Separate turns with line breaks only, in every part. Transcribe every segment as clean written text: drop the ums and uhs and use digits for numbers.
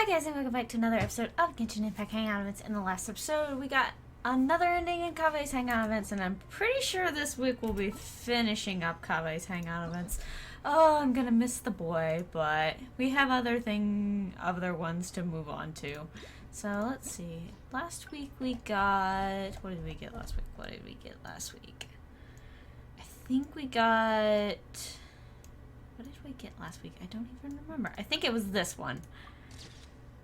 Hi guys, and welcome back to another episode of Genshin Impact Hangout Events. In the last episode, we got another ending in Kaveh's Hangout Events, and I'm pretty sure this week we'll be finishing up Kaveh's Hangout Events. Oh, I'm gonna miss the boy, but we have other ones to move on to. So let's see. Last week we got... What did we get last week? I think we got... What did we get last week? I don't even remember. I think it was this one.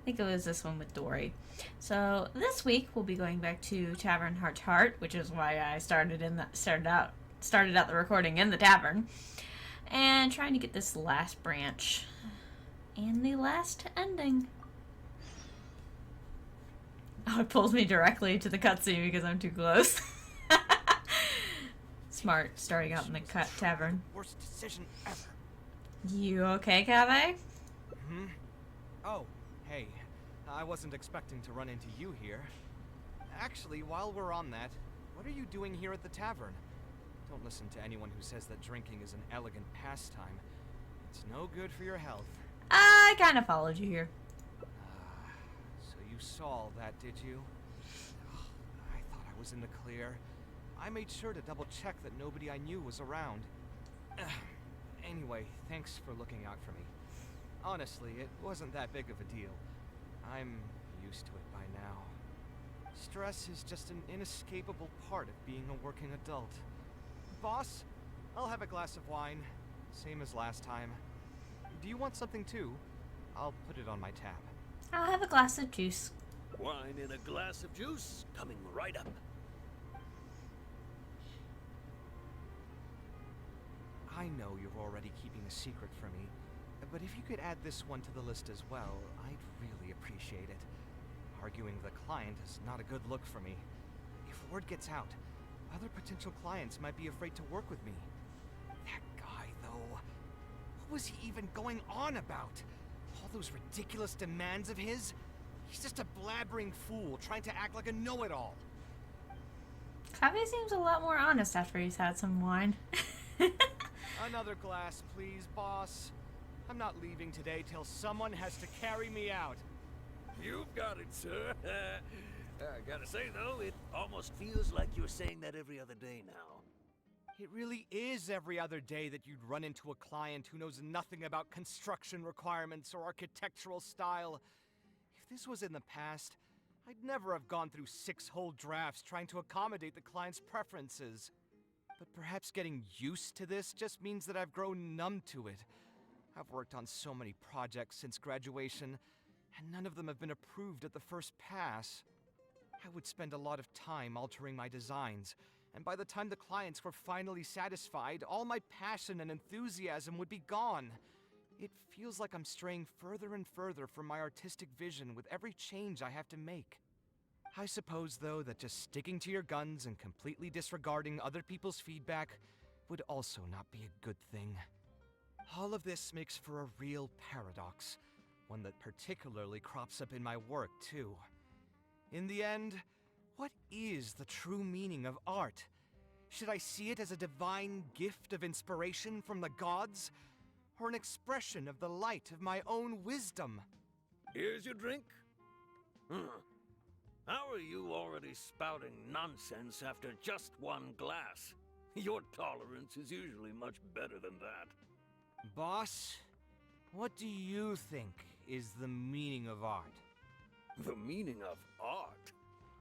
With Dory. So this week we'll be going back to Tavern Heart, which is why I started out the recording in the tavern, and trying to get this last branch and the last ending. Oh, it pulls me directly to the cutscene because I'm too close. Smart, starting out in the tavern.
Worst decision ever.
You okay, Kaveh?
Oh, hey. I wasn't expecting to run into you here. Actually, while we're on that, what are you doing here at the tavern? Don't listen to anyone who says that drinking is an elegant pastime. It's no good for your health.
I kind of followed you here.
So you saw that, did you? I thought I was in the clear. I made sure to double check that nobody I knew was around. Anyway, thanks for looking out for me. Honestly, it wasn't that big of a deal. I'm used to it by now. Stress is just an inescapable part of being a working adult. Boss, I'll have a glass of wine, same as last time. Do you want something too? I'll put it on my tab.
I'll have a glass of juice.
Wine in a glass of juice, coming right up.
I know you're already keeping a secret from me, but if you could add this one to the list as well, I'd really appreciate it. Arguing with a client is not a good look for me. If word gets out, other potential clients might be afraid to work with me. That guy, though, what was he even going on about? All those ridiculous demands of his? He's just a blabbering fool trying to act like a know-it-all.
Kaveh seems a lot more honest after he's had some wine.
Another glass, please, boss. I'm not leaving today till someone has to carry me out.
You've got it, sir. I gotta say, though, it almost feels like you're saying that every other day now.
It really is every other day that you'd run into a client who knows nothing about construction requirements or architectural style. If this was in the past, I'd never have gone through 6 whole drafts trying to accommodate the client's preferences. But perhaps getting used to this just means that I've grown numb to it. I've worked on so many projects since graduation, and none of them have been approved at the first pass. I would spend a lot of time altering my designs, and by the time the clients were finally satisfied, all my passion and enthusiasm would be gone. It feels like I'm straying further and further from my artistic vision with every change I have to make. I suppose, though, that just sticking to your guns and completely disregarding other people's feedback would also not be a good thing. All of this makes for a real paradox, one that particularly crops up in my work, too. In the end, what is the true meaning of art? Should I see it as a divine gift of inspiration from the gods, or an expression of the light of my own wisdom?
Here's your drink. How are you already spouting nonsense after just one glass? Your tolerance is usually much better than that.
Boss, what do you think is the meaning of art?
The meaning of art?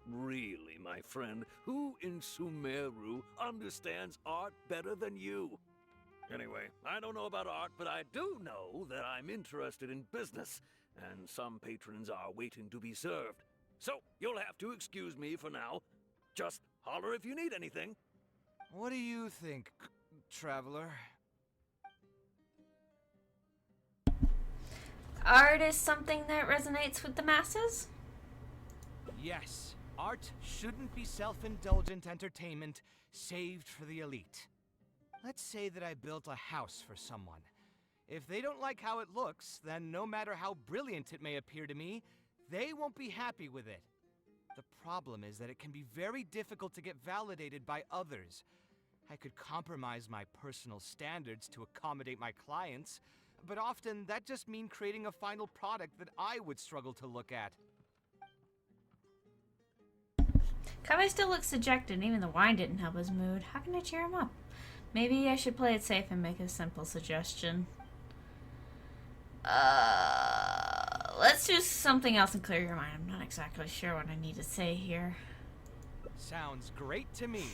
Really, my friend, who in Sumeru understands art better than you? Anyway, I don't know about art, but I do know that I'm interested in business, and some patrons are waiting to be served. So, you'll have to excuse me for now. Just holler if you need anything.
What do you think, traveler?
Art is something that resonates with the masses?
Yes, art shouldn't be self-indulgent entertainment saved for the elite. Let's say that I built a house for someone. If they don't like how it looks, then no matter how brilliant it may appear to me, they won't be happy with it. The problem is that it can be very difficult to get validated by others. I could compromise my personal standards to accommodate my clients, but often that just means creating a final product that I would struggle to look at.
Kaveh still looks dejected, even the wine didn't help his mood. How can I cheer him up? Maybe I should play it safe and make a simple suggestion. Let's do something else and clear your mind. I'm not exactly sure what I need to say here.
Sounds great to me.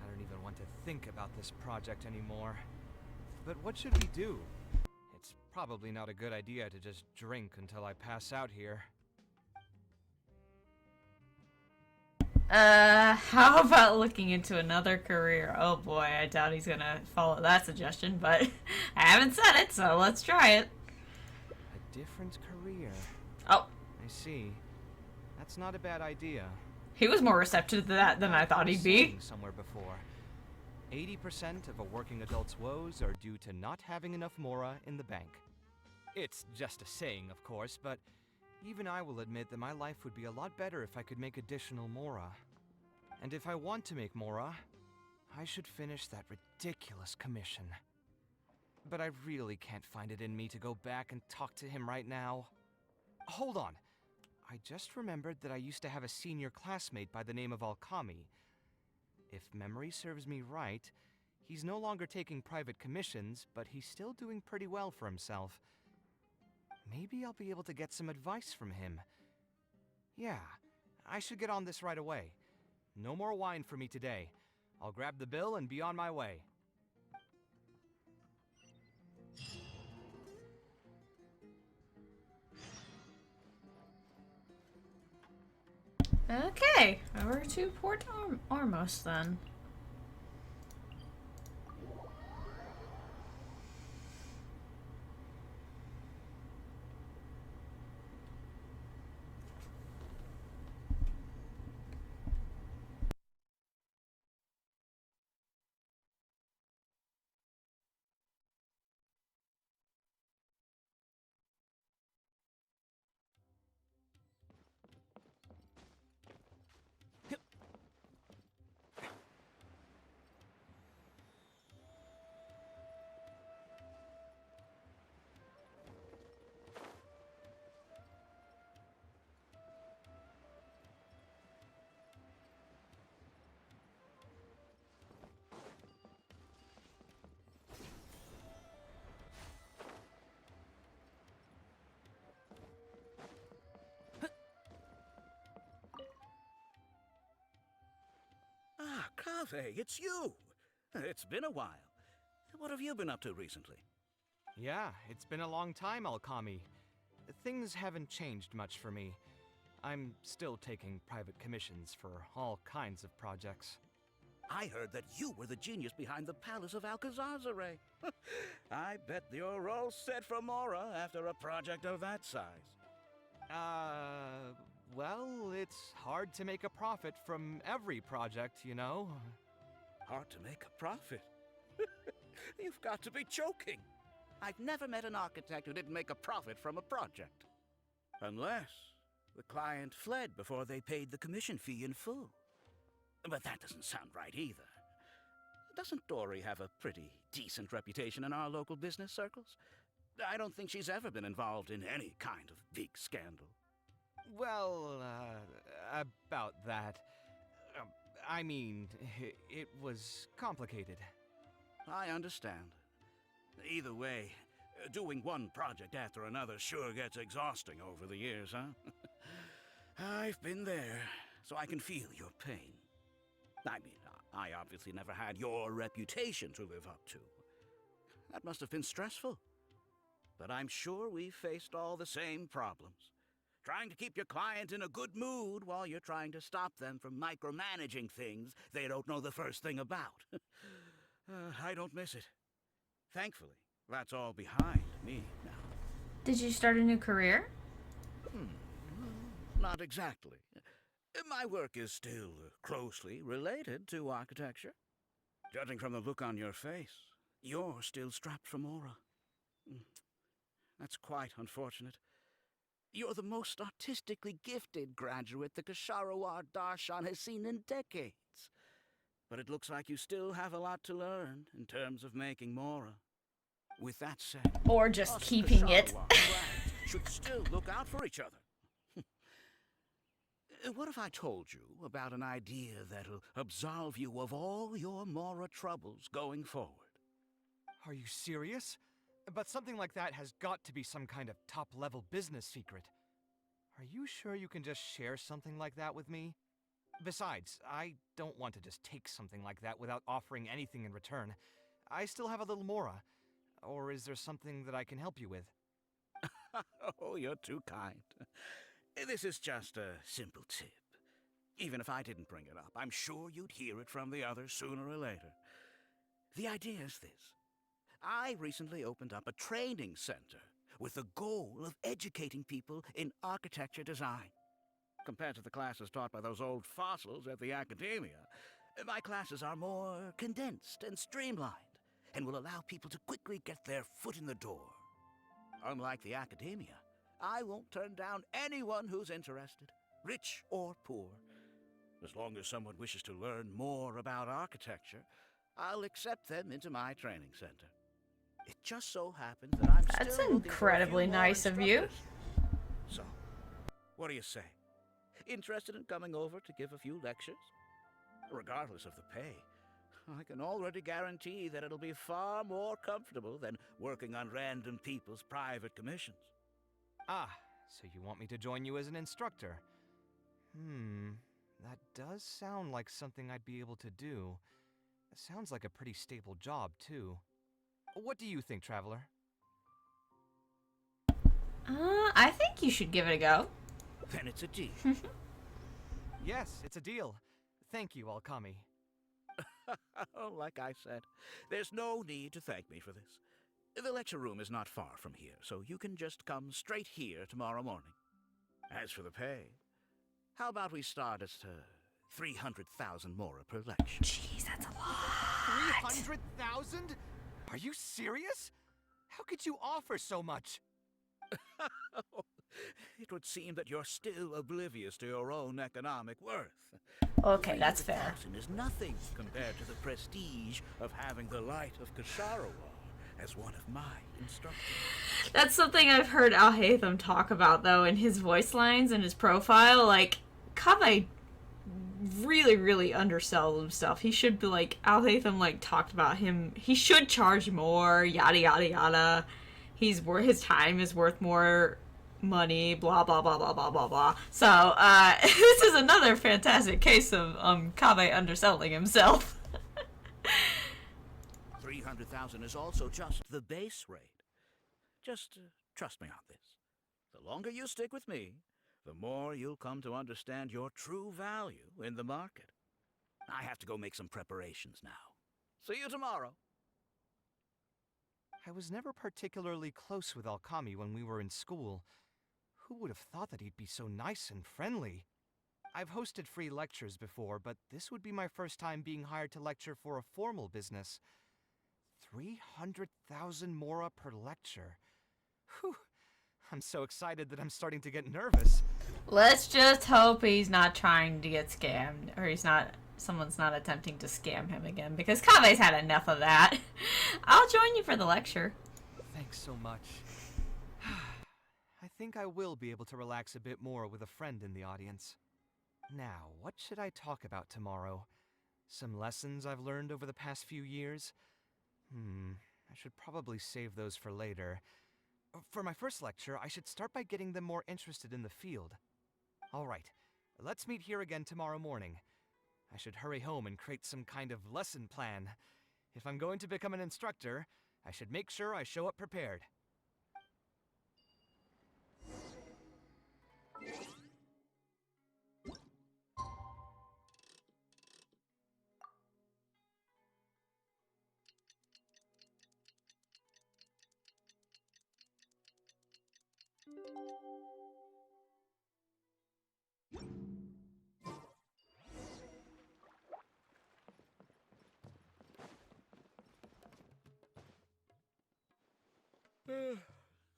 I don't even want to think about this project anymore. But what should we do? It's probably not a good idea to just drink until I pass out here.
How about looking into another career? Oh boy, I doubt he's gonna follow that suggestion, but I haven't said it, so let's try it.
A different career.
Oh.
I see. That's not a bad idea.
He was more receptive to that than I thought he'd be.
Somewhere before. 80% of a working adult's woes are due to not having enough mora in the bank. It's just a saying, of course, but even I will admit that my life would be a lot better if I could make additional mora. And if I want to make mora, I should finish that ridiculous commission. But I really can't find it in me to go back and talk to him right now. Hold on. I just remembered that I used to have a senior classmate by the name of Alkami. If memory serves me right, he's no longer taking private commissions, but he's still doing pretty well for himself. Maybe I'll be able to get some advice from him. Yeah, I should get on this right away. No more wine for me today. I'll grab the bill and be on my way.
Okay, over to Port Ormos then.
Ah, Kaveh, it's you! It's been a while. What have you been up to recently?
Yeah, it's been a long time, Alkami. Things haven't changed much for me. I'm still taking private commissions for all kinds of projects.
I heard that you were the genius behind the Palace of Alcazazare. I bet you're all set for Mora after a project of that size.
Well, it's hard to make a profit from every project, you know?
Hard to make a profit? You've got to be joking. I've never met an architect who didn't make a profit from a project. Unless the client fled before they paid the commission fee in full. But that doesn't sound right either. Doesn't Dory have a pretty decent reputation in our local business circles? I don't think she's ever been involved in any kind of big scandal.
Well, about that. I mean, it was complicated.
I understand. Either way, doing one project after another sure gets exhausting over the years, huh? I've been there, so I can feel your pain. I mean, I obviously never had your reputation to live up to. That must have been stressful. But I'm sure we faced all the same problems. Trying to keep your client in a good mood while you're trying to stop them from micromanaging things they don't know the first thing about. I don't miss it. Thankfully, that's all behind me now.
Did you start a new career?
Not exactly. My work is still closely related to architecture. Judging from the look on your face, you're still strapped for Mora. That's quite unfortunate. You're the most artistically gifted graduate the Kasharawar Darshan has seen in decades. But it looks like you still have a lot to learn in terms of making Mora. With that said,
Or just
us
keeping it.
Kasharwa brands should still look out for each other. What if I told you about an idea that'll absolve you of all your Mora troubles going forward?
Are you serious? But something like that has got to be some kind of top-level business secret. Are you sure you can just share something like that with me? Besides, I don't want to just take something like that without offering anything in return. I still have a little Mora. Or is there something that I can help you with?
Oh, you're too kind. This is just a simple tip. Even if I didn't bring it up, I'm sure you'd hear it from the others sooner or later. The idea is this. I recently opened up a training center with the goal of educating people in architecture design. Compared to the classes taught by those old fossils at the academia, my classes are more condensed and streamlined and will allow people to quickly get their foot in the door. Unlike the academia, I won't turn down anyone who's interested, rich or poor. As long as someone wishes to learn more about architecture, I'll accept them into my training center. It just so happens that I'm
That's
still looking for a few
incredibly
more
nice of you.
instructors. So, what do you say? Interested in coming over to give a few lectures? Regardless of the pay, I can already guarantee that it'll be far more comfortable than working on random people's private commissions.
Ah, so you want me to join you as an instructor? That does sound like something I'd be able to do. It sounds like a pretty stable job, too. What do you think, Traveler?
I think you should give it a go.
Then it's a deal.
Yes, it's a deal. Thank you, Alkami.
Like I said, there's no need to thank me for this. The lecture room is not far from here, so you can just come straight here tomorrow morning. As for the pay, how about we start at 300,000 Mora per lecture?
Jeez, that's a lot.
300,000? Are you serious? How could you offer so much?
It would seem that you're still oblivious to your own economic worth.
Okay, that's fair.
300,000 is nothing compared to the prestige of having the light of Kasharwa as one of my instructors.
That's something I've heard Al Haytham talk about, though, in his voice lines and his profile. Like, Kaveh really, really undersells himself. He should be, like, Al Haytham, like, talked about him. He should charge more, yada, yada, yada. His time is worth more money, blah, blah, blah, blah, blah, blah, blah. So, this is another fantastic case of, Kaveh underselling himself.
300,000 is also just the base rate. Just trust me on this. The longer you stick with me, the more you'll come to understand your true value in the market. I have to go make some preparations now. See you tomorrow.
I was never particularly close with Alkami when we were in school. Who would have thought that he'd be so nice and friendly? I've hosted free lectures before, but this would be my first time being hired to lecture for a formal business. 300,000 Mora per lecture. Whew. I'm so excited that I'm starting to get nervous.
Let's just hope he's not trying to get scammed, or someone's not attempting to scam him again, because Kaveh's had enough of that. I'll join you for the lecture.
Thanks so much. I think I will be able to relax a bit more with a friend in the audience. Now, what should I talk about tomorrow? Some lessons I've learned over the past few years? I should probably save those for later. For my first lecture, I should start by getting them more interested in the field. Alright, let's meet here again tomorrow morning. I should hurry home and create some kind of lesson plan. If I'm going to become an instructor, I should make sure I show up prepared.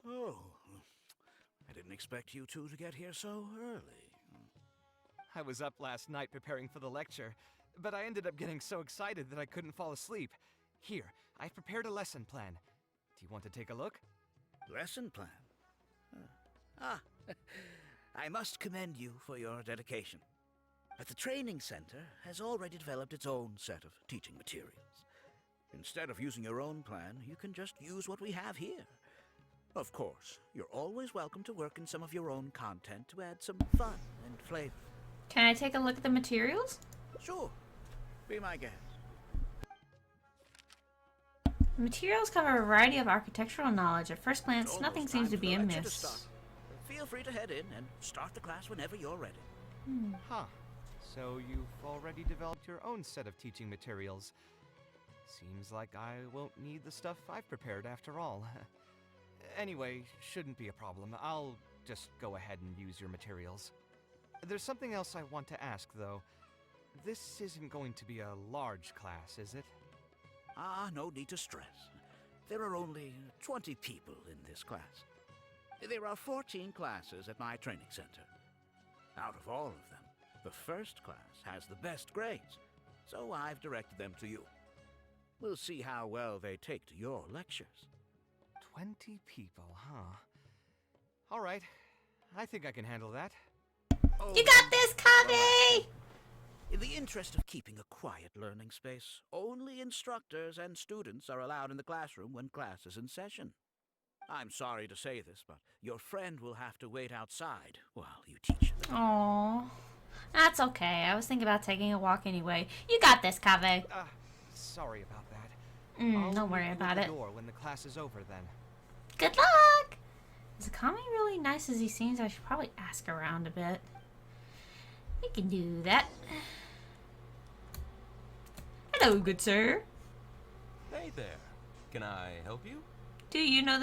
Oh, I didn't expect you two to get here so early.
I was up last night preparing for the lecture, but I ended up getting so excited that I couldn't fall asleep. Here, I've prepared a lesson plan. Do you want to take a look?
Lesson plan. Ah, I must commend you for your dedication. But the training center has already developed its own set of teaching materials. Instead of using your own plan, you can just use what we have here. Of course, you're always welcome to work in some of your own content to add some fun and flavor.
Can I take a look at the materials?
Sure, be my guest.
The materials cover a variety of architectural knowledge. At first glance,
It's
nothing
almost
seems to
time for
be
the lecture to
amiss.
start. Feel free to head in and start the class whenever you're ready.
Huh. So you've already developed your own set of teaching materials. Seems like I won't need the stuff I've prepared after all. Anyway, shouldn't be a problem. I'll just go ahead and use your materials. There's something else I want to ask, though. This isn't going to be a large class, is it?
No need to stress. There are only 20 people in this class. There are 14 classes at my training center. Out of all of them, the first class has the best grades, so I've directed them to you. We'll see how well they take to your lectures.
20 people, huh? All right. I think I can handle that.
Oh,
You got this, Kaveh!
in the interest of keeping a quiet learning space, only instructors and students are allowed in the classroom when class is in session. I'm sorry to say this, but your friend will have to wait outside while you teach them.
Aww. That's okay. I was thinking about taking a walk anyway. You got this, Kaveh.
Sorry about that.
Don't worry about
the
it.
door when the class is over, then.
Good luck! Is Akami really nice as he seems? I should probably ask around a bit. We can do that. Hello, good sir.
Hey there. Can I help you?
Do you know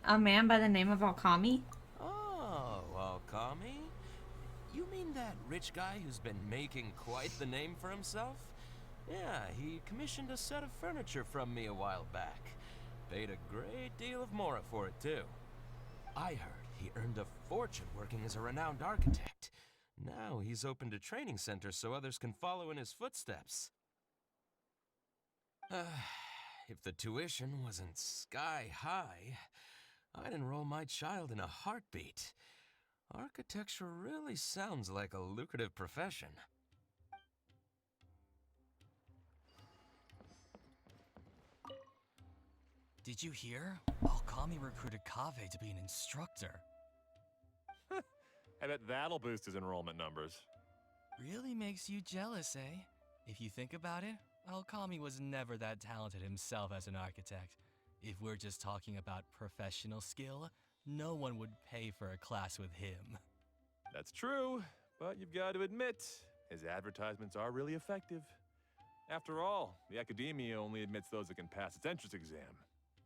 a man by the name of Akami?
Oh, Alkami? You mean that rich guy who's been making quite the name for himself? Yeah, he commissioned a set of furniture from me a while back. Paid a great deal of mora for it, too. I heard he earned a fortune working as a renowned architect. Now he's opened a training center so others can follow in his footsteps. If the tuition wasn't sky high, I'd enroll my child in a heartbeat. Architecture really sounds like a lucrative profession.
Did you hear? Alkami recruited Kaveh to be an instructor.
I bet that'll boost his enrollment numbers.
Really makes you jealous, eh? If you think about it, Alkami was never that talented himself as an architect. If we're just talking about professional skill, no one would pay for a class with him.
That's true, but you've got to admit, his advertisements are really effective. After all, the academia only admits those that can pass its entrance exam,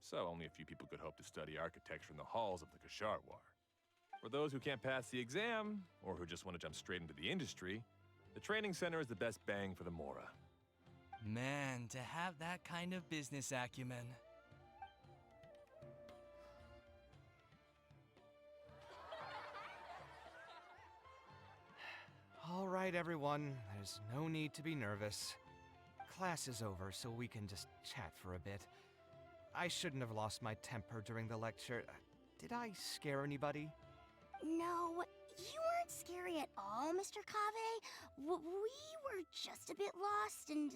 so only a few people could hope to study architecture in the halls of the Kasharwar. For those who can't pass the exam, or who just want to jump straight into the industry, the training center is the best bang for the mora.
Man, to have that kind of business acumen.
All right, everyone. There's no need to be nervous. Class is over, so we can just chat for a bit. I shouldn't have lost my temper during the lecture. Did I scare anybody?
No, you weren't scary at all, Mr. Kaveh. We were just a bit lost and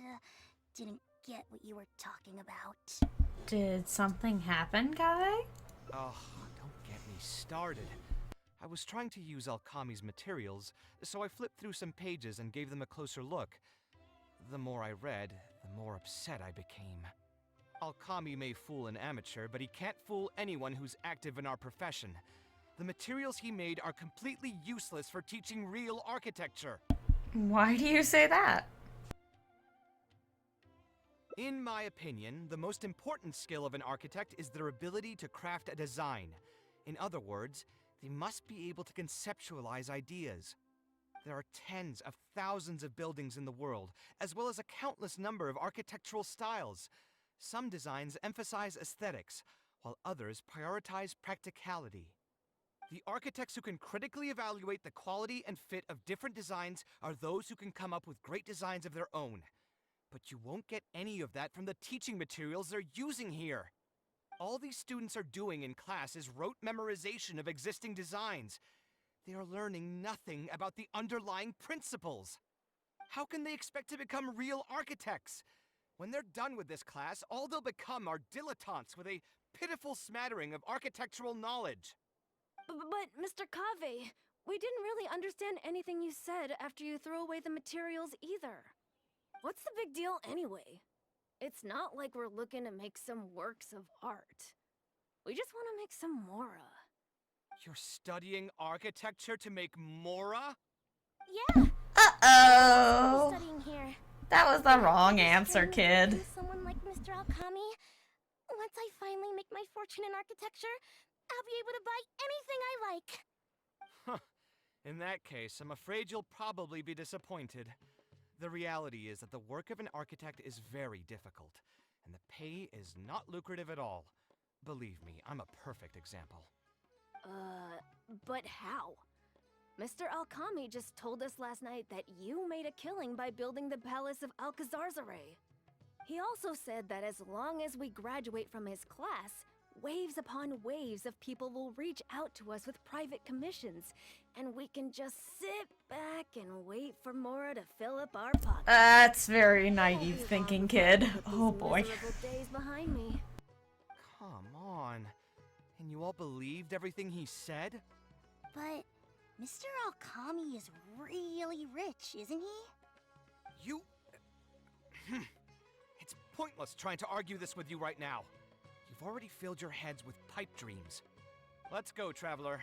didn't get what you were talking about.
Did something happen, Kaveh?
Oh, don't get me started. I was trying to use Alkami's materials, so I flipped through some pages and gave them a closer look. The more I read, the more upset I became. Alkami may fool an amateur, but he can't fool anyone who's active in our profession. The materials he made are completely useless for teaching real architecture.
Why do you say that?
In my opinion, the most important skill of an architect is their ability to craft a design. In other words, they must be able to conceptualize ideas. There are tens of thousands of buildings in the world, as well as a countless number of architectural styles. Some designs emphasize aesthetics, while others prioritize practicality. The architects who can critically evaluate the quality and fit of different designs are those who can come up with great designs of their own. But you won't get any of that from the teaching materials they're using here. All these students are doing in class is rote memorization of existing designs. They are learning nothing about the underlying principles. How can they expect to become real architects? When they're done with this class, all they'll become are dilettantes with a pitiful smattering of architectural knowledge.
But, Mr. Kaveh, we didn't really understand anything you said after you threw away the materials either. What's the big deal anyway? It's not like we're looking to make some works of art. We just want to make some Mora.
You're studying architecture to make Mora?
Yeah,
Uh-oh.
studying here.
That was the wrong
Just
answer,
dreaming of
kid.
being someone like Mr. Alkami. Once I finally make my fortune in architecture, I'll be able to buy anything I like.
In that case, I'm afraid you'll probably be disappointed. The reality is that the work of an architect is very difficult, and the pay is not lucrative at all. Believe me, I'm a perfect example.
But how? Mr. Alkami just told us last night that you made a killing by building the Palace of Alcazarzare. He also said that as long as we graduate from his class, waves upon waves of people will reach out to us with private commissions, and we can just sit back and wait for Mora to fill up our pockets.
That's very naive thinking, kid. Oh boy.
Miserable days behind me.
Come on. And you all believed everything he said?
But Mr. Alkami is really rich, isn't he?
You... It's pointless trying to argue this with you right now. You've already filled your heads with pipe dreams. Let's go, traveler.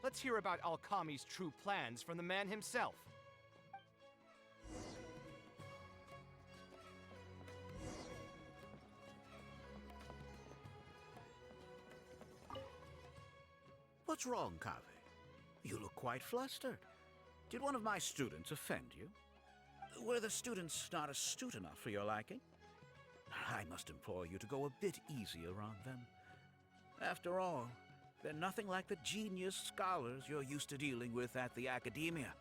Let's hear about Alkami's true plans from the man himself.
What's wrong, Kaveh? You look quite flustered. Did one of my students offend you? Were the students not astute enough for your liking? I must implore you to go a bit easier on them. After all, they're nothing like the genius scholars you're used to dealing with at the academia.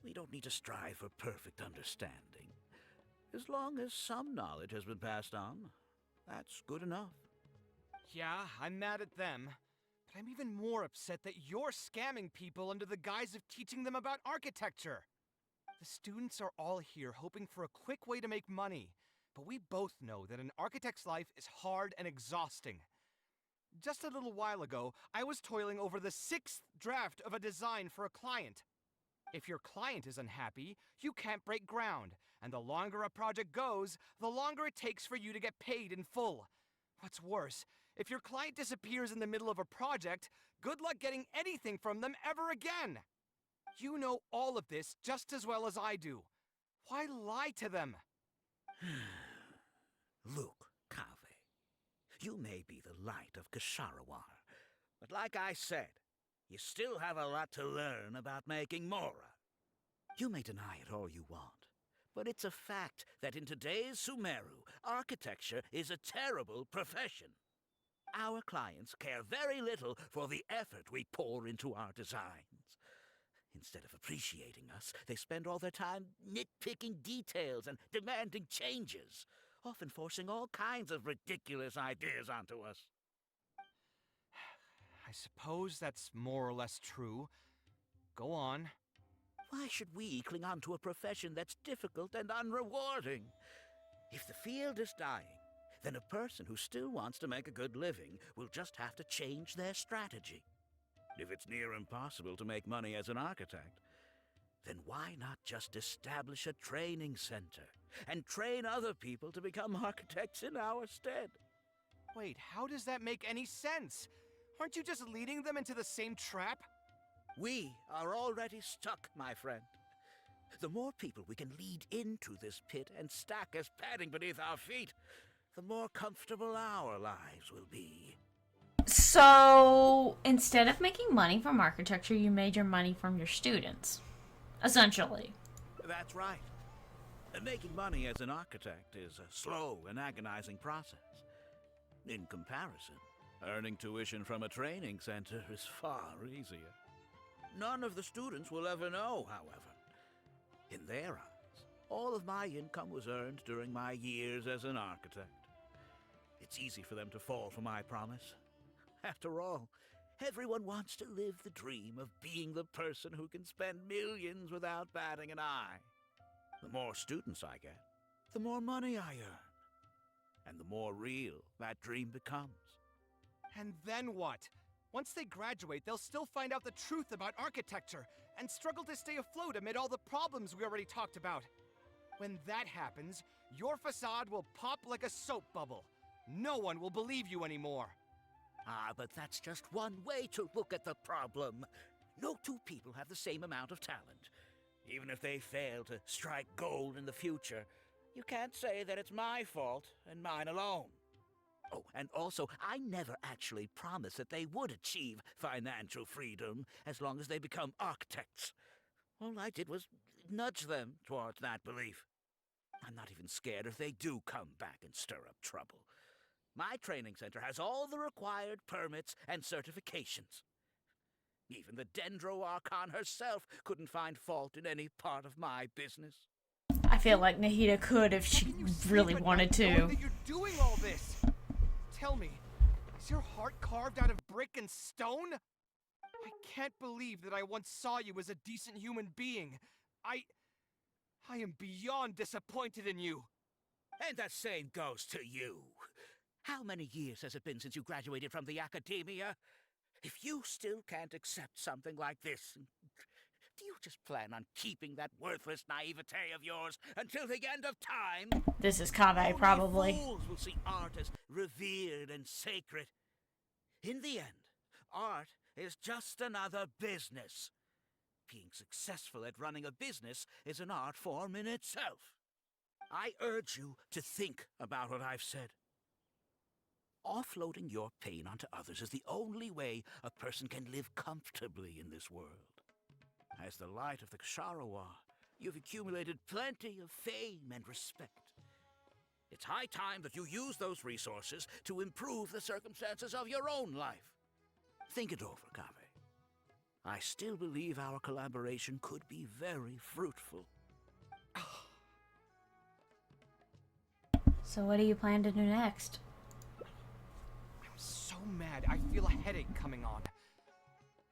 We don't need to strive for perfect understanding. As long as some knowledge has been passed on, that's good enough.
Yeah, I'm mad at them. But I'm even more upset that you're scamming people under the guise of teaching them about architecture. The students are all here hoping for a quick way to make money, but we both know that an architect's life is hard and exhausting. Just a little while ago, I was toiling over the 6th draft of a design for a client. If your client is unhappy, you can't break ground, and the longer a project goes, the longer it takes for you to get paid in full. What's worse, if your client disappears in the middle of a project, good luck getting anything from them ever again. You know all of this just as well as I do. Why lie to them?
Look, Kaveh, you may be the light of Ksharawar, but like I said, you still have a lot to learn about making Mora. You may deny it all you want, but it's a fact that in today's Sumeru, architecture is a terrible profession. Our clients care very little for the effort we pour into our designs. Instead of appreciating us, they spend all their time nitpicking details and demanding changes, often forcing all kinds of ridiculous ideas onto us.
I suppose that's more or less true. Go on.
Why should we cling on to a profession that's difficult and unrewarding? If the field is dying, then a person who still wants to make a good living will just have to change their strategy. If it's near impossible to make money as an architect, then why not just establish a training center and train other people to become architects in our stead?
Wait, how does that make any sense? Aren't you just leading them into the same trap?
We are already stuck, my friend. The more people we can lead into this pit and stack as padding beneath our feet, the more comfortable our lives will be.
So, instead of making money from architecture, you made your money from your students. Essentially.
That's right. And making money as an architect is a slow and agonizing process. In comparison, earning tuition from a training center is far easier. None of the students will ever know, however. In their eyes, all of my income was earned during my years as an architect. It's easy for them to fall for my promise. After all, everyone wants to live the dream of being the person who can spend millions without batting an eye. The more students I get, the more money I earn. And the more real that dream becomes.
And then what? Once they graduate, they'll still find out the truth about architecture and struggle to stay afloat amid all the problems we already talked about. When that happens, your facade will pop like a soap bubble. No one will believe you anymore.
Ah, but that's just one way to look at the problem. No two people have the same amount of talent. Even if they fail to strike gold in the future, you can't say that it's my fault and mine alone. Oh, and also, I never actually promised that they would achieve financial freedom as long as they become architects. All I did was nudge them towards that belief. I'm not even scared if they do come back and stir up trouble. My training center has all the required permits and certifications. Even the Dendro Archon herself couldn't find fault in any part of my business.
I feel like Nahida could if she really wanted to.
That you're doing all this. Tell me, is your heart carved out of brick and stone? I can't believe that I once saw you as a decent human being. I am beyond disappointed in you.
And the same goes to you. How many years has it been since you graduated from the academia? If you still can't accept something like this, do you just plan on keeping that worthless naivete of yours until the end of time?
This is Kaveh, probably.
Only fools will see art as revered and sacred. In the end, art is just another business. Being successful at running a business is an art form in itself. I urge you to think about what I've said. Offloading your pain onto others is the only way a person can live comfortably in this world. As the light of the Ksharowa, you've accumulated plenty of fame and respect. It's high time that you use those resources to improve the circumstances of your own life. Think it over, Kaveh. I still believe our collaboration could be very fruitful.
So what do you plan to do next?
I'm so mad, I feel a headache coming on.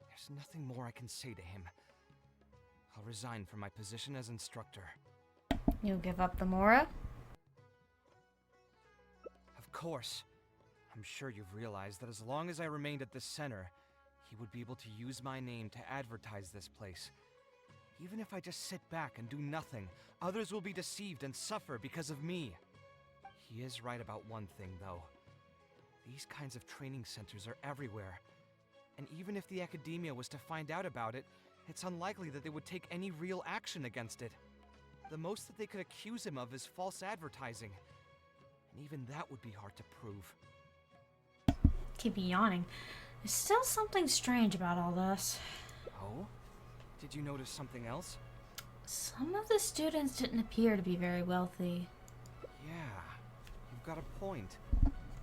There's nothing more I can say to him. I'll resign from my position as instructor.
You'll give up the Mora?
Of course. I'm sure you've realized that as long as I remained at this center, he would be able to use my name to advertise this place. Even if I just sit back and do nothing, others will be deceived and suffer because of me. He is right about one thing, though. These kinds of training centers are everywhere. And even if the academia was to find out about it, it's unlikely that they would take any real action against it. The most that they could accuse him of is false advertising. And even that would be hard to prove.
Keep yawning. There's still something strange about all this.
Oh? Did you notice something else?
Some of the students didn't appear to be very wealthy.
Yeah, you've got a point.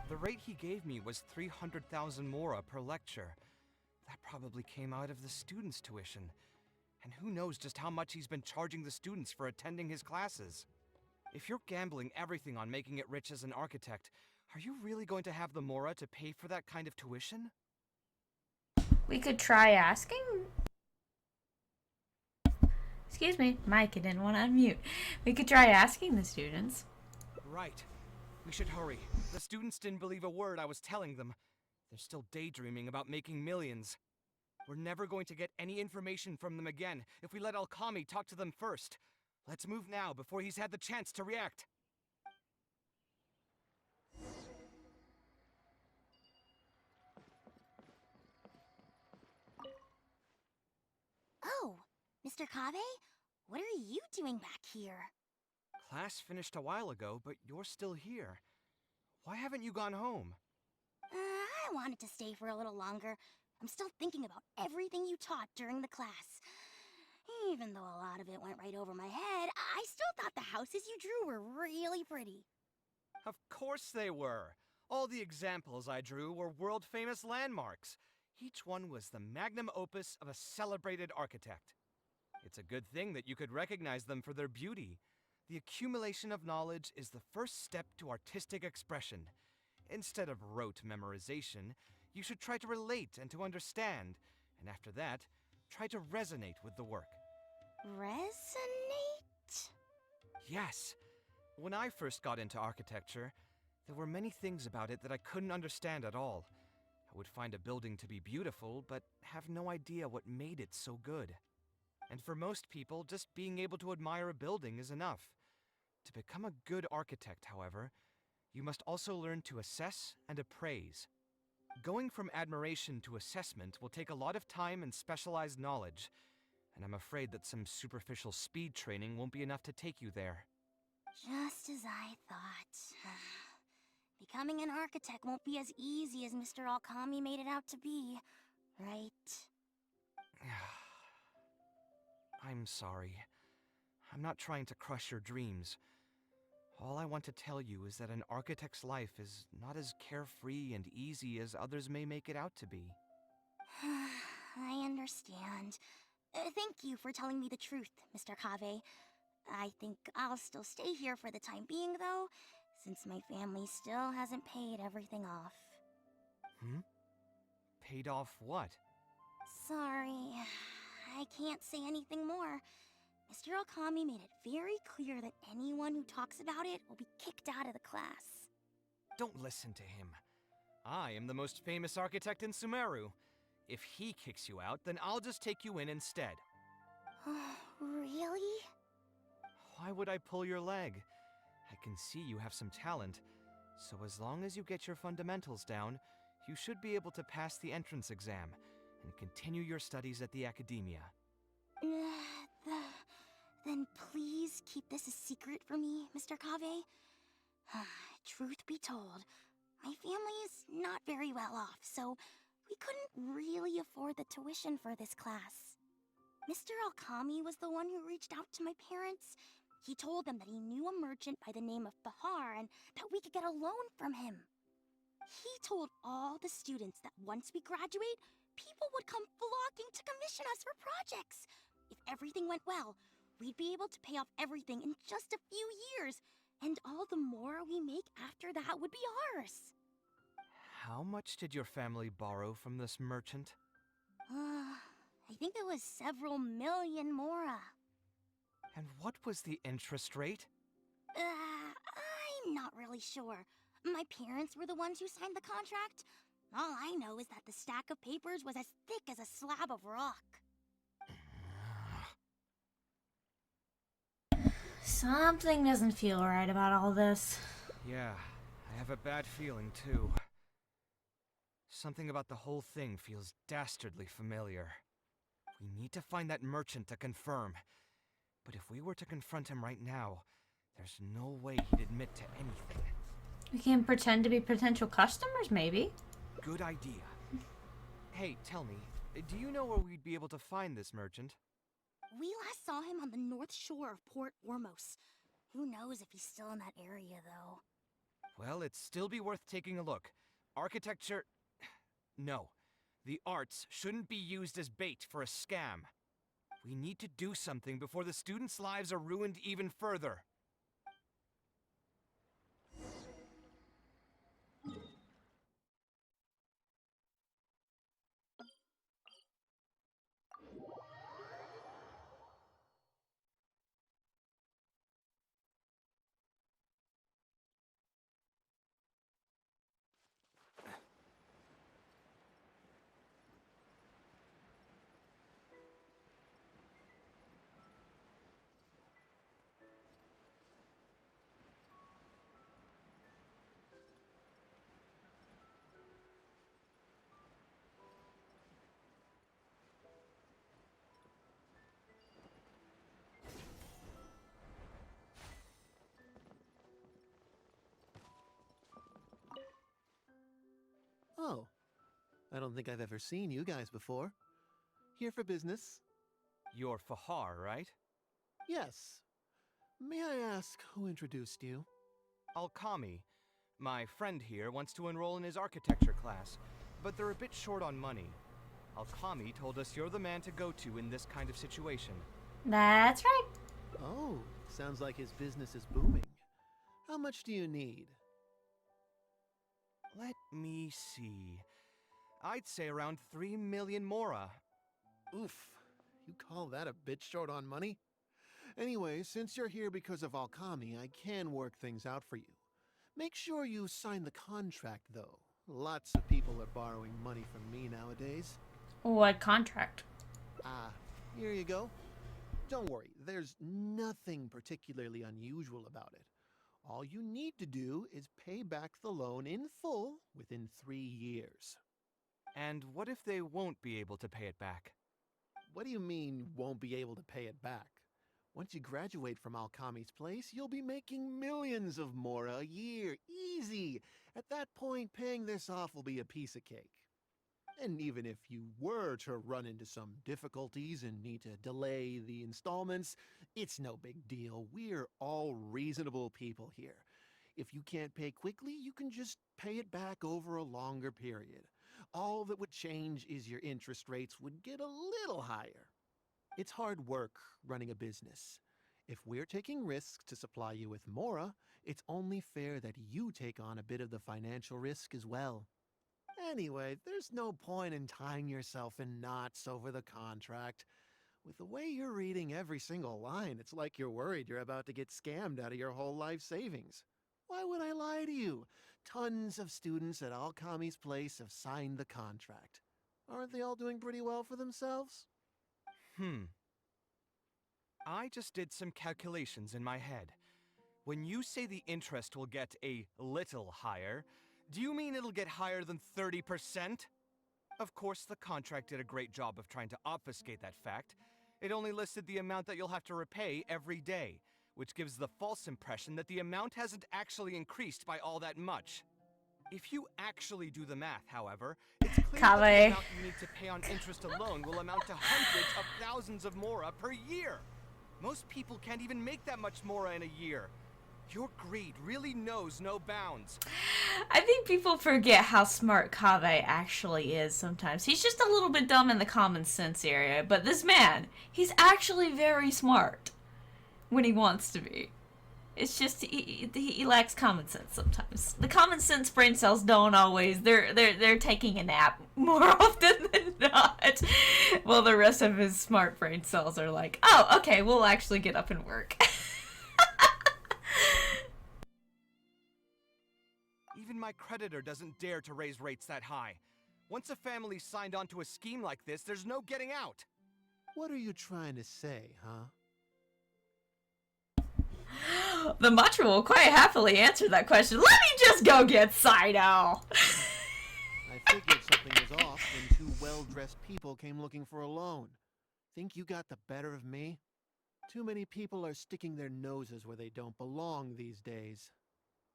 The rate he gave me was 300,000 mora per lecture. That probably came out of the students' tuition. And who knows just how much he's been charging the students for attending his classes. If you're gambling everything on making it rich as an architect, are you really going to have the mora to pay for that kind of tuition?
We could try asking? Excuse me, Mike, I didn't want to unmute. We could try asking the students.
Right. We should hurry. The students didn't believe a word I was telling them. They're still daydreaming about making millions. We're never going to get any information from them again if we let Alkami talk to them first. Let's move now before he's had the chance to react.
Oh, Mr. Kaveh? What are you doing back here?
Class finished a while ago, but you're still here. Why haven't you gone home?
I wanted to stay for a little longer. I'm still thinking about everything you taught during the class. Even though a lot of it went right over my head, I still thought the houses you drew were really pretty.
Of course they were. All the examples I drew were world-famous landmarks. Each one was the magnum opus of a celebrated architect. It's a good thing that you could recognize them for their beauty. The accumulation of knowledge is the first step to artistic expression. Instead of rote memorization, you should try to relate and to understand, and after that, try to resonate with the work.
Resonate?
Yes. When I first got into architecture, there were many things about it that I couldn't understand at all. I would find a building to be beautiful, but have no idea what made it so good. And for most people, just being able to admire a building is enough. To become a good architect, however, you must also learn to assess and appraise. Going from admiration to assessment will take a lot of time and specialized knowledge, and I'm afraid that some superficial speed training won't be enough to take you there.
Just as I thought. Becoming an architect won't be as easy as Mr. Alkami made it out to be, right?
I'm sorry. I'm not trying to crush your dreams. All I want to tell you is that an architect's life is not as carefree and easy as others may make it out to be.
I understand. Thank you for telling me the truth, Mr. Kaveh. I think I'll still stay here for the time being, though, since my family still hasn't paid everything off.
Paid off what?
Sorry, I can't say anything more. Mr. Alkami made it very clear that anyone who talks about it will be kicked out of the class.
Don't listen to him. I am the most famous architect in Sumeru. If he kicks you out, then I'll just take you in instead.
Really?
Why would I pull your leg? I can see you have some talent, so as long as you get your fundamentals down, you should be able to pass the entrance exam and continue your studies at the academia.
Then please keep this a secret for me, Mr. Kaveh. Truth be told, my family is not very well off, so we couldn't really afford the tuition for this class. Mr. Alkami was the one who reached out to my parents. He told them that he knew a merchant by the name of Bahar and that we could get a loan from him. He told all the students that once we graduate, people would come flocking to commission us for projects. If everything went well, we'd be able to pay off everything in just a few years, and all the more we make after that would be ours.
How much did your family borrow from this merchant?
I think it was several million mora.
And what was the interest rate?
I'm not really sure. My parents were the ones who signed the contract. All I know is that the stack of papers was as thick as a slab of rock.
Something doesn't feel right about all this.
Yeah, I have a bad feeling too. Something about the whole thing feels dastardly familiar. We need to find that merchant to confirm. But if we were to confront him right now, there's no way he'd admit to anything.
We can pretend to be potential customers, maybe.
Good idea. Hey, tell me, do you know where we'd be able to find this merchant?
We last saw him on the north shore of Port Ormos. Who knows if he's still in that area, though.
Well, it'd still be worth taking a look. Architecture... No. The arts shouldn't be used as bait for a scam. We need to do something before the students' lives are ruined even further.
Oh, I don't think I've ever seen you guys before. Here for business?
You're Fahar, right?
Yes. May I ask who introduced you?
Alkami. My friend here wants to enroll in his architecture class, but they're a bit short on money. Alkami told us you're the man to go to in this kind of situation.
That's right.
Oh, sounds like his business is booming. How much do you need?
Let me see. I'd say around 3 million mora.
Oof. You call that a bit short on money? Anyway, since you're here because of Alkami, I can work things out for you. Make sure you sign the contract, though. Lots of people are borrowing money from me nowadays.
What contract?
Ah, here you go. Don't worry, there's nothing particularly unusual about it. All you need to do is pay back the loan in full within 3 years.
And what if they won't be able to pay it back?
What do you mean, won't be able to pay it back? Once you graduate from Alkami's place, you'll be making millions of mora a year. Easy! At that point, paying this off will be a piece of cake. And even if you were to run into some difficulties and need to delay the installments, it's no big deal. We're all reasonable people here. If you can't pay quickly, you can just pay it back over a longer period. All that would change is your interest rates would get a little higher. It's hard work running a business. If we're taking risks to supply you with mora, it's only fair that you take on a bit of the financial risk as well. Anyway, there's no point in tying yourself in knots over the contract. With the way you're reading every single line, it's like you're worried you're about to get scammed out of your whole life savings. Why would I lie to you? Tons of students at Alkami's place have signed the contract. Aren't they all doing pretty well for themselves?
I just did some calculations in my head. When you say the interest will get a little higher, do you mean it'll get higher than 30%? Of course, the contract did a great job of trying to obfuscate that fact. It only listed the amount that you'll have to repay every day, which gives the false impression that the amount hasn't actually increased by all that much. If you actually do the math, however, it's clear that the
Kaveh.
amount you need to pay on interest alone will amount to hundreds of thousands of mora per year. Most people can't even make that much mora in a year. Your greed really knows no bounds.
I think people forget how smart Kaveh actually is sometimes. He's just a little bit dumb in the common sense area, but this man, he's actually very smart when he wants to be. It's just he lacks common sense sometimes. The common sense brain cells don't always. They're taking a nap more often than not. Well, the rest of his smart brain cells are like, oh, okay, we'll actually get up and work.
Even my creditor doesn't dare to raise rates that high. Once a family's signed on to a scheme like this, there's no getting out.
What are you trying to say, huh?
The matcha will quite happily answer that question. Let me just go get Saito.
I figured something was off when two well-dressed people came looking for a loan. Think you got the better of me? Too many people are sticking their noses where they don't belong these days.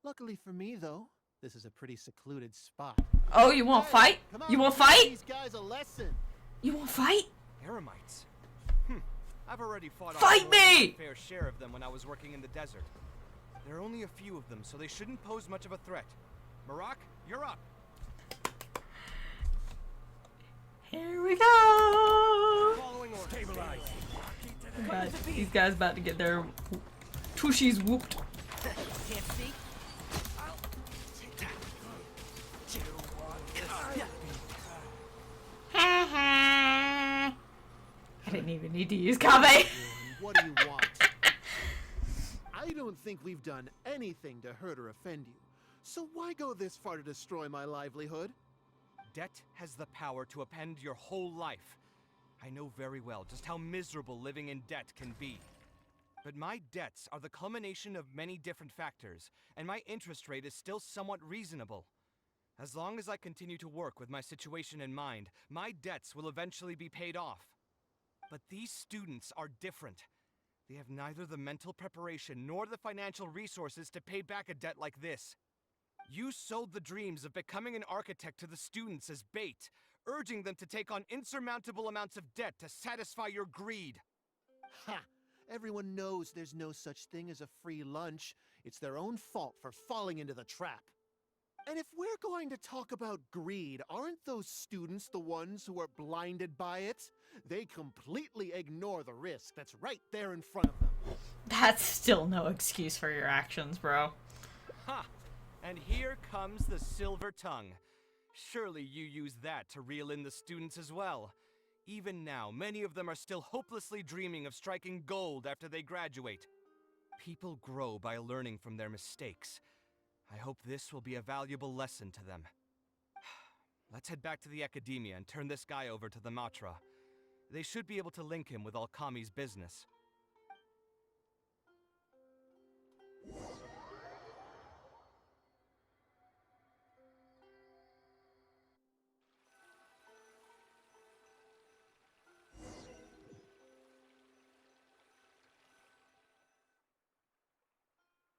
Luckily for me, though, this is a pretty secluded spot.
Oh, you won't fight?
Come on,
You won't
teach
fight?
these guys a lesson.
You won't fight?
Eremites. I've already fought
Fight
off
me!
a fair share of them when I was working in the desert. There are only a few of them, so they shouldn't pose much of a threat. Marak, you're up.
Here we go.
Following orders.
Stabilize.
God, these guys about to get their tushies whooped.
Can't see? I'll take that. 2, 1.
I didn't even need to use Kaveh.
What do you want? I don't think we've done anything to hurt or offend you. So why go this far to destroy my livelihood?
Debt has the power to upend your whole life. I know very well just how miserable living in debt can be. But my debts are the culmination of many different factors, and my interest rate is still somewhat reasonable. As long as I continue to work with my situation in mind, my debts will eventually be paid off. But these students are different. They have neither the mental preparation nor the financial resources to pay back a debt like this. You sold the dreams of becoming an architect to the students as bait, urging them to take on insurmountable amounts of debt to satisfy your greed.
Ha! Everyone knows there's no such thing as a free lunch. It's their own fault for falling into the trap. And if we're going to talk about greed, aren't those students the ones who are blinded by it? They completely ignore the risk that's right there in front of them.
That's still no excuse for your actions, bro.
Ha! And here comes the silver tongue. Surely you use that to reel in the students as well. Even now, many of them are still hopelessly dreaming of striking gold after they graduate. People grow by learning from their mistakes. I hope this will be a valuable lesson to them. Let's head back to the academia and turn this guy over to the Matra. They should be able to link him with Alkami's business.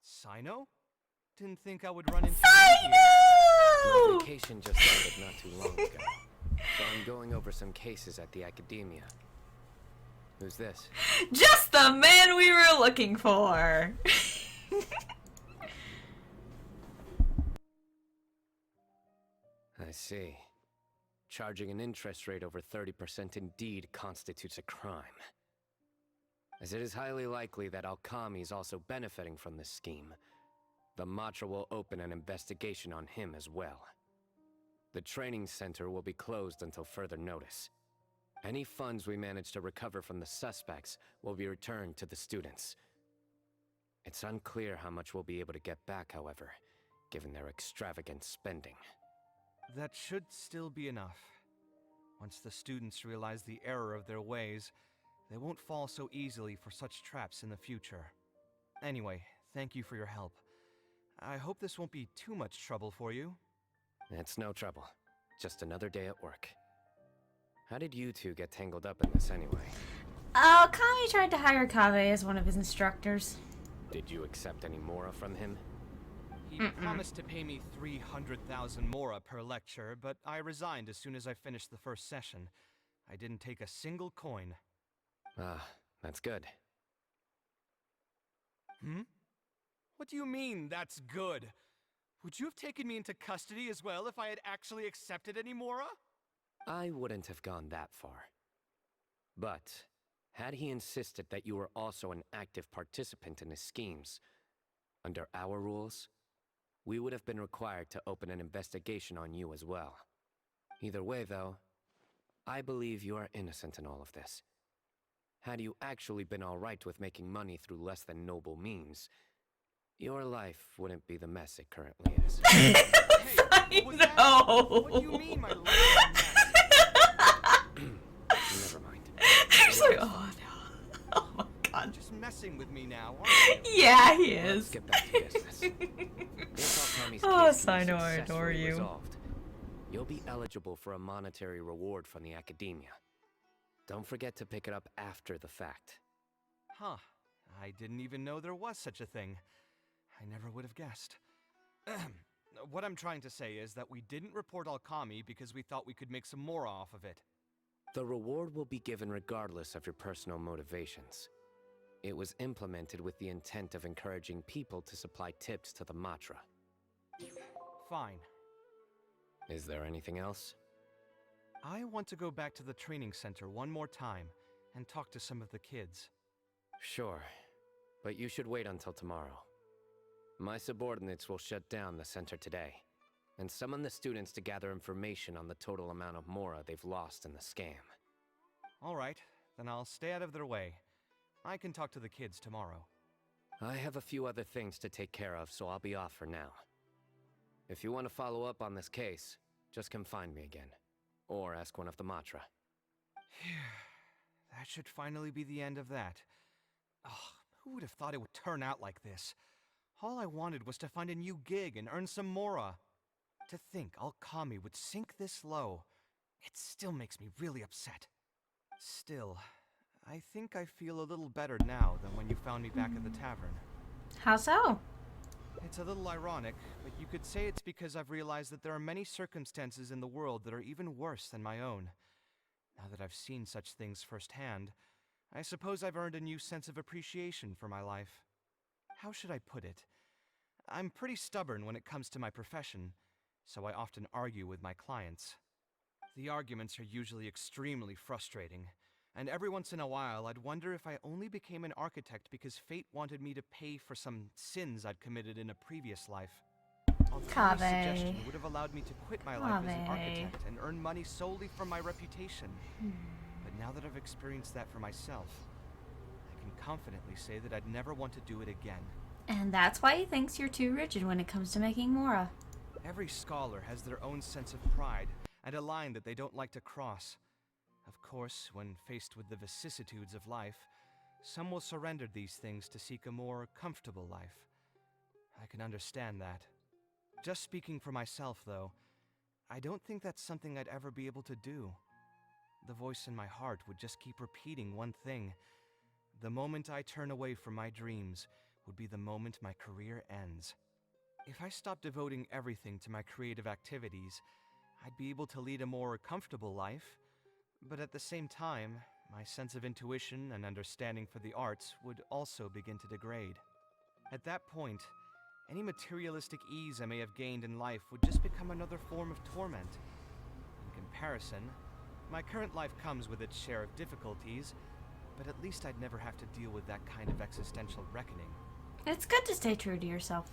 Sino? Didn't think I would run into you here.
My vacation just started not too long ago, so I'm going over some cases at the academia. Who's this?
Just the man we were looking for.
I see. Charging an interest rate over 30% indeed constitutes a crime. As it is highly likely that Alkami is also benefiting from this scheme, the Matra will open an investigation on him as well. The training center will be closed until further notice. Any funds we manage to recover from the suspects will be returned to the students. It's unclear how much we'll be able to get back, however, given their extravagant spending.
That should still be enough. Once the students realize the error of their ways, they won't fall so easily for such traps in the future. Anyway, thank you for your help. I hope this won't be too much trouble for you.
It's no trouble. Just another day at work. How did you two get tangled up in this anyway?
Kami tried to hire Kaveh as one of his instructors.
Did you accept any mora from him?
He promised to pay me 300,000 mora per lecture, but I resigned as soon as I finished the first session. I didn't take a single coin.
Ah, that's good.
What do you mean, that's good? Would you have taken me into custody as well if I had actually accepted any mora?
I wouldn't have gone that far. But, had he insisted that you were also an active participant in his schemes, under our rules, we would have been required to open an investigation on you as well. Either way, though, I believe you are innocent in all of this. Had you actually been alright with making money through less than noble means, your life wouldn't be the mess it currently is.
Hey, what was that? What do you mean my life is a mess?
Never mind.
He's like, oh no. Oh my god.
Just messing with me now, aren't you?
Yeah, he
Let's
is.
get back to business. If Alkami's
Oh,
case can be
Sino, I adore
successfully
you.
resolved, you'll be eligible for a monetary reward from the academia. Don't forget to pick it up after the fact.
Huh. I didn't even know there was such a thing. I never would have guessed. What I'm trying to say is that we didn't report Alkami because we thought we could make some more off of it.
The reward will be given regardless of your personal motivations. It was implemented with the intent of encouraging people to supply tips to the Matra.
Fine.
Is there anything else?
I want to go back to the training center one more time and talk to some of the kids.
Sure, but you should wait until tomorrow. My subordinates will shut down the center today, and summon the students to gather information on the total amount of mora they've lost in the scam.
Alright, then I'll stay out of their way. I can talk to the kids tomorrow.
I have a few other things to take care of, so I'll be off for now. If you want to follow up on this case, just come find me again. Or ask one of the Matra.
That should finally be the end of that. Oh, who would have thought it would turn out like this? All I wanted was to find a new gig and earn some mora. To think Alkami would sink this low, it still makes me really upset. Still, I think I feel a little better now than when you found me back at the tavern.
How so?
It's a little ironic, but you could say it's because I've realized that there are many circumstances in the world that are even worse than my own. Now that I've seen such things firsthand, I suppose I've earned a new sense of appreciation for my life. How should I put it? I'm pretty stubborn when it comes to my profession, so I often argue with my clients. The arguments are usually extremely frustrating, and every once in a while I'd wonder if I only became an architect because fate wanted me to pay for some sins I'd committed in a previous life. Alcami's
Kaveh.
suggestion would have allowed me to quit my life as an
Kaveh.
architect and earn money solely from my reputation. But now that I've experienced that for myself, I can confidently say that I'd never want to do it again.
And that's why he thinks you're too rigid when it comes to making Mora.
Every scholar has their own sense of pride and a line that they don't like to cross. Of course, when faced with the vicissitudes of life, some will surrender these things to seek a more comfortable life. I can understand that. Just speaking for myself, though, I don't think that's something I'd ever be able to do. The voice in my heart would just keep repeating one thing. The moment I turn away from my dreams would be the moment my career ends. If I stopped devoting everything to my creative activities, I'd be able to lead a more comfortable life, but at the same time, my sense of intuition and understanding for the arts would also begin to degrade. At that point, any materialistic ease I may have gained in life would just become another form of torment. In comparison, my current life comes with its share of difficulties, but at least I'd never have to deal with that kind of existential reckoning.
It's good to stay true to yourself.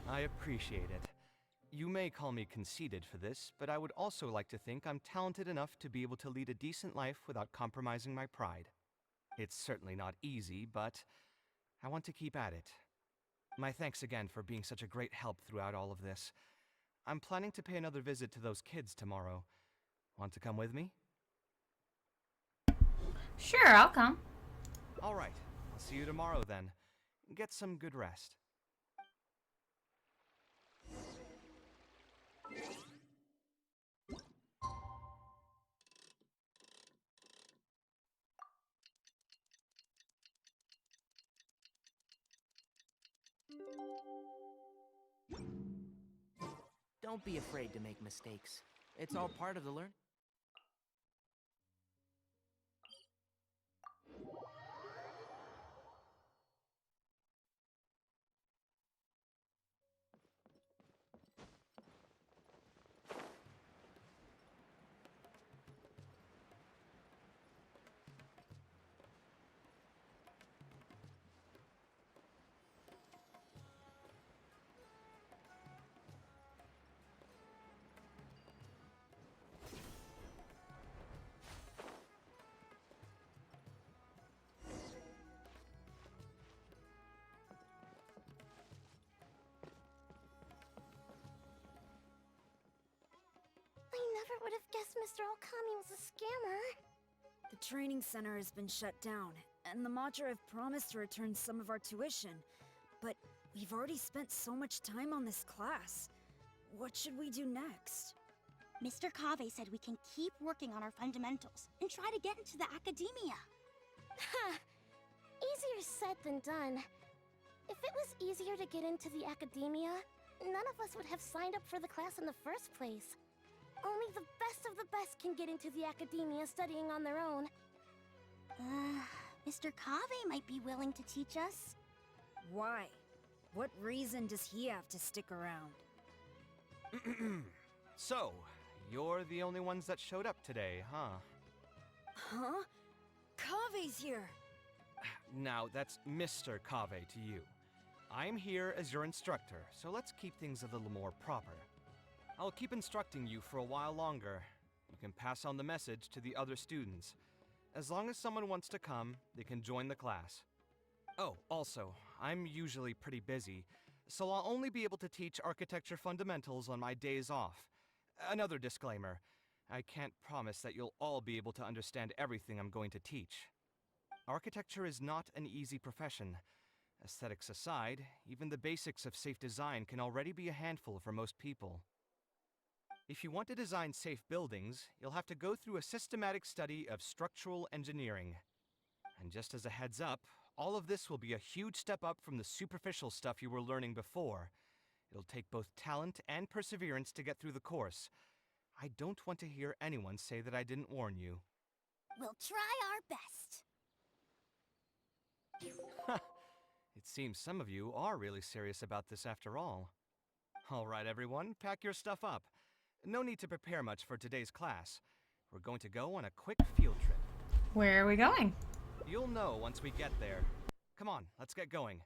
I appreciate it. You may call me conceited for this, but I would also like to think I'm talented enough to be able to lead a decent life without compromising my pride. It's certainly not easy, but I want to keep at it. My thanks again for being such a great help throughout all of this. I'm planning to pay another visit to those kids tomorrow. Want to come with me?
Sure, I'll come.
All right. I'll see you tomorrow then. Get some good rest.
Don't be afraid to make mistakes. It's all part of the learn.
I never would have guessed Mr. Alkami was a scammer.
The training center has been shut down, and the Matra have promised to return some of our tuition. But we've already spent so much time on this class. What should we do next?
Mr. Kaveh said we can keep working on our fundamentals and try to get into the academia. Ha! Easier said than done. If it was easier to get into the academia, none of us would have signed up for the class in the first place. Only the best of the best can get into the academia studying on their own. Mr. Kaveh might be willing to teach us.
Why? What reason does he have to stick around?
So, you're the only ones that showed up today, huh?
Huh? Kaveh's here!
Now, that's Mr. Kaveh to you. I'm here as your instructor, so let's keep things a little more proper. I'll keep instructing you for a while longer. You can pass on the message to the other students. As long as someone wants to come, they can join the class. Oh, also, I'm usually pretty busy, so I'll only be able to teach architecture fundamentals on my days off. Another disclaimer, I can't promise that you'll all be able to understand everything I'm going to teach. Architecture is not an easy profession. Aesthetics aside, even the basics of safe design can already be a handful for most people. If you want to design safe buildings, you'll have to go through a systematic study of structural engineering. And just as a heads up, all of this will be a huge step up from the superficial stuff you were learning before. It'll take both talent and perseverance to get through the course. I don't want to hear anyone say that I didn't warn you.
We'll try our best.
It seems some of you are really serious about this after all. All right, everyone, pack your stuff up. No need to prepare much for today's class. We're going to go on a quick field trip.
Where are we going?
You'll know once we get there. Come on, let's get going.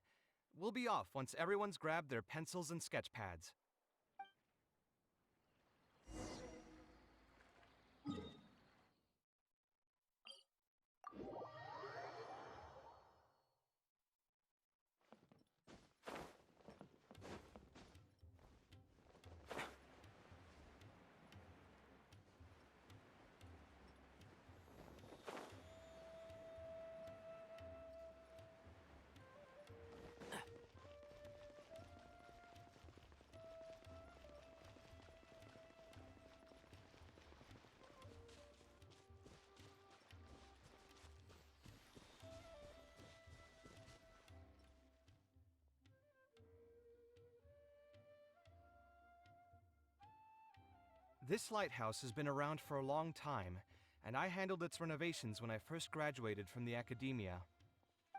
We'll be off once everyone's grabbed their pencils and sketch pads. This lighthouse has been around for a long time, and I handled its renovations when I first graduated from the academia.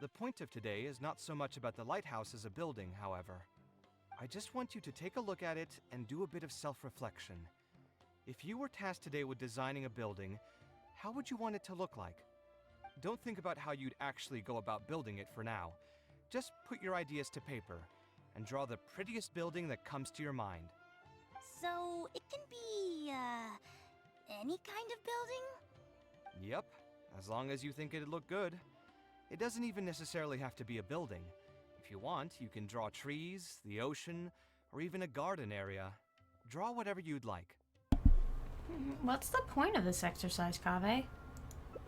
The point of today is not so much about the lighthouse as a building, however. I just want you to take a look at it and do a bit of self-reflection. If you were tasked today with designing a building, how would you want it to look like? Don't think about how you'd actually go about building it for now. Just put your ideas to paper and draw the prettiest building that comes to your mind.
So, it can be, any kind of building?
Yep, as long as you think it'd look good. It doesn't even necessarily have to be a building. If you want, you can draw trees, the ocean, or even a garden area. Draw whatever you'd like.
What's the point of this exercise, Kaveh?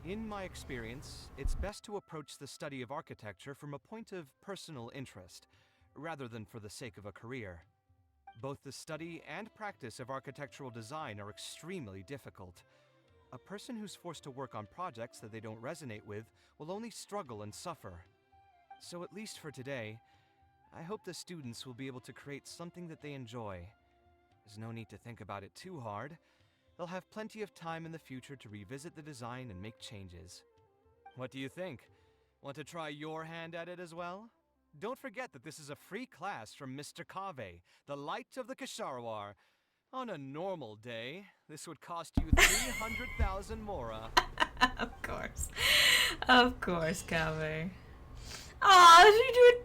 In my experience, it's best to approach the study of architecture from a point of personal interest, rather than for the sake of a career. Both the study and practice of architectural design are extremely difficult. A person who's forced to work on projects that they don't resonate with will only struggle and suffer. So at least for today, I hope the students will be able to create something that they enjoy. There's no need to think about it too hard. They'll have plenty of time in the future to revisit the design and make changes. What do you think? Want to try your hand at it as well? Don't forget that this is a free class from Mr. Kaveh, the Light of the Kasharwar. On a normal day, this would cost you 300,000 mora.
Of course. Of course, Kaveh. Oh,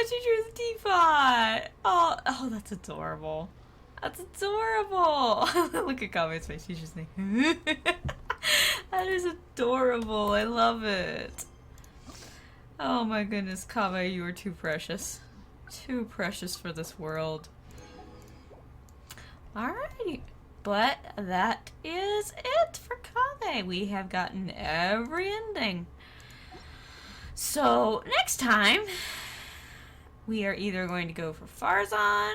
she drew the teapot. Oh, that's adorable. That's adorable. Look at Kaveh's face. She's just like, that is adorable. I love it. Oh my goodness, Kaveh, you are too precious. Too precious for this world. Alrighty. But that is it for Kaveh. We have gotten every ending. So, next time, we are either going to go for Farzan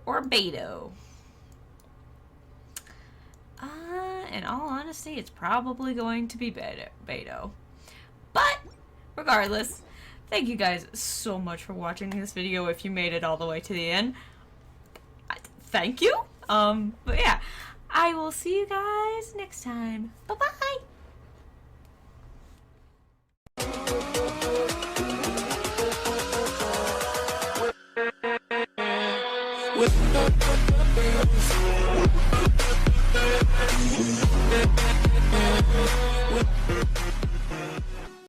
or Beto. In all honesty, it's probably going to be Beto. But, regardless, thank you guys so much for watching this video if you made it all the way to the end. Thank you. But yeah, I will see you guys next time. Bye-bye.
With